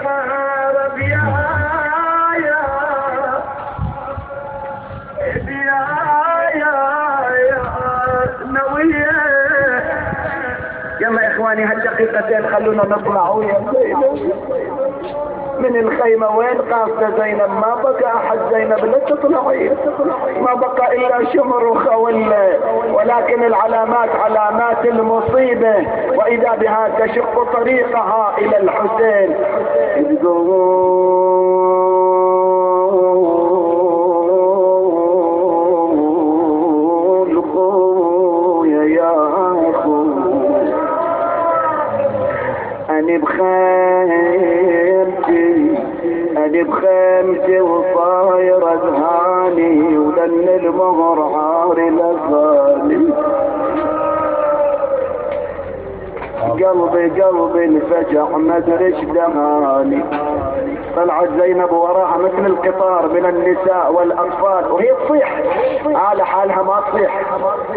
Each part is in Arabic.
حارب يا نوية. يلا اخواني هالدقيقتين خلونا نطلع ويا من الخيمة. وين قافة زينب؟ ما بقى احد. زينب لا تطلعي، ما بقى الا شمر وخولة، ولكن العلامات علامات المصيبة، واذا بها تشق طريقها الى الحسين. أنا بخيمتي وصاير اذهاني، ولن المهر عار لفاني. قلبي انفجع ما ادري ايش دهاني. طلعت زينب وراها مثل القطار من النساء والاطفال وهي تصيح على حالها ما تصيح.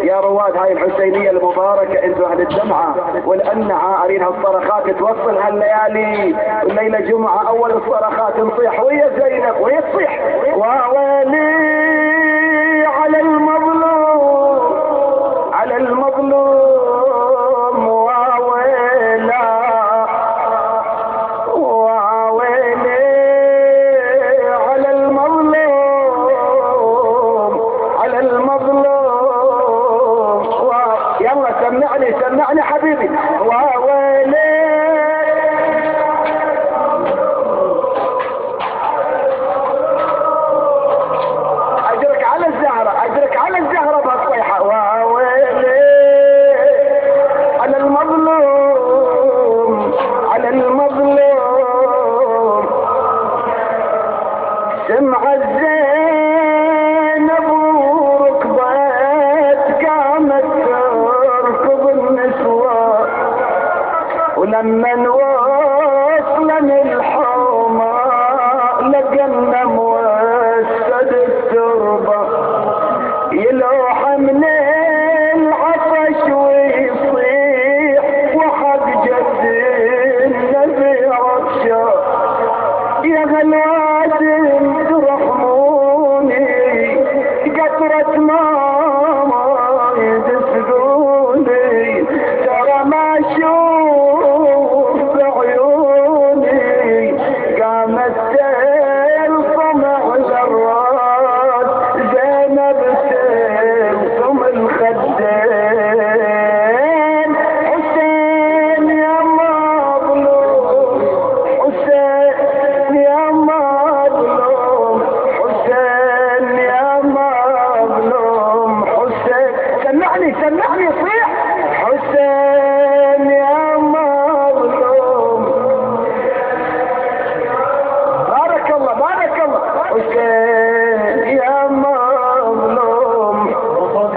يا رواد هاي الحسينيه المباركه انتوا اهل الدمعه والانعه، ارينها الصرخات توصل هالليالي. الليله جمعه اول الصرخات نصيح ويا زينب وهي تصيح. وويلي على المظلوم، على المظلوم، سمعني حبيبي. وويلي اجرك على الزهرة، اجرك على الزهرة بهالصيحة. وويلي على المظلوم، على المظلوم. سمع الزينب وركبت قامت ولما وصلن الحومة لقنا موسد التربة يلوح من العطش ويصيح وحق جد النبي عطشة. يا غلواتم ترحموني قطرة ماما يدفقوني، ترى ما شوف بعيوني قامت تلطم ذرات زينب تلطم الخدين. حسين يا مظلوم، حسين يا مظلوم، حسين يا مظلوم، حسين. سمعني سمعني صيح. حسين يا مظلوم. بارك الله بارك الله. حسين يا مظلوم.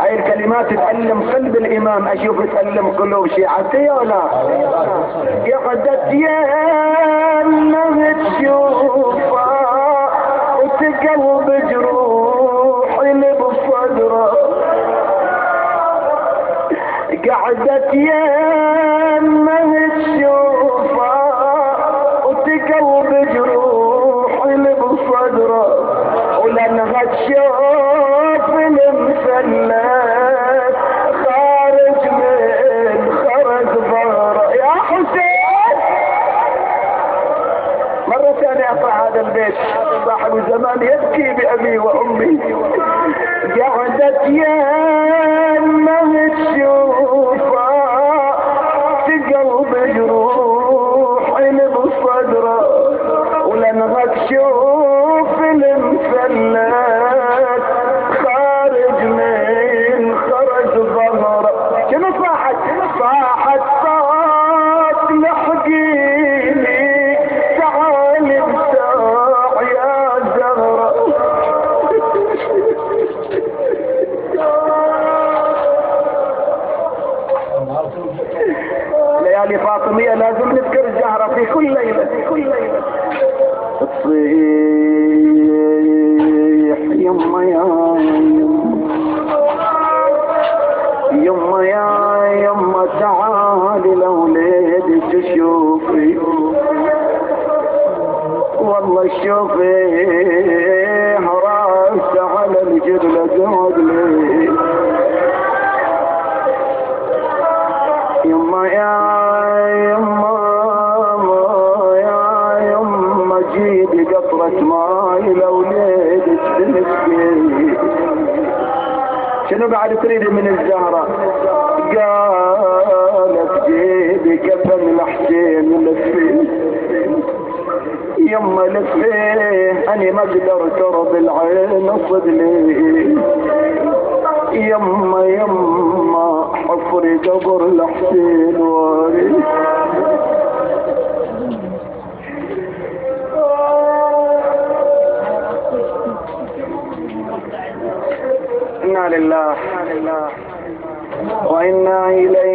هاي الكلمات تعلم قلب الامام، اشوف تعلم قلوب شيعتي ولا قعدت يمه تشوفها وتقلب جروحي اللي بصدره. قعدت يمه تشوفها وتقلب جروحي اللي بصدره، ولانها تشوف المثلث خارج من خرج ظهره. يا حسين مرة ثانية اقرا هذا البيت. صاحب الزمان يبكي بأبي وأمي. قعدت يمه تشوفها تقلب جروحي اللي بصدره، ولانها تشوف المثلث خارج من خرج ظهره. شنو صاحت؟ صاحت صوت لحقيني تعالي بساع يا زهره. والله شوفي راسه على الجبل قعد لي يما يا يما جيبي قطرة ماي لوليدك تنسكي. شنو بعد تريد من الزهرة؟ قالت جيبي كفن الحسين لفيه يما لفيه اني ما اقدر ترب العين صدلي يما حفري قبر الحسين واري. إنا لله وإنا إليه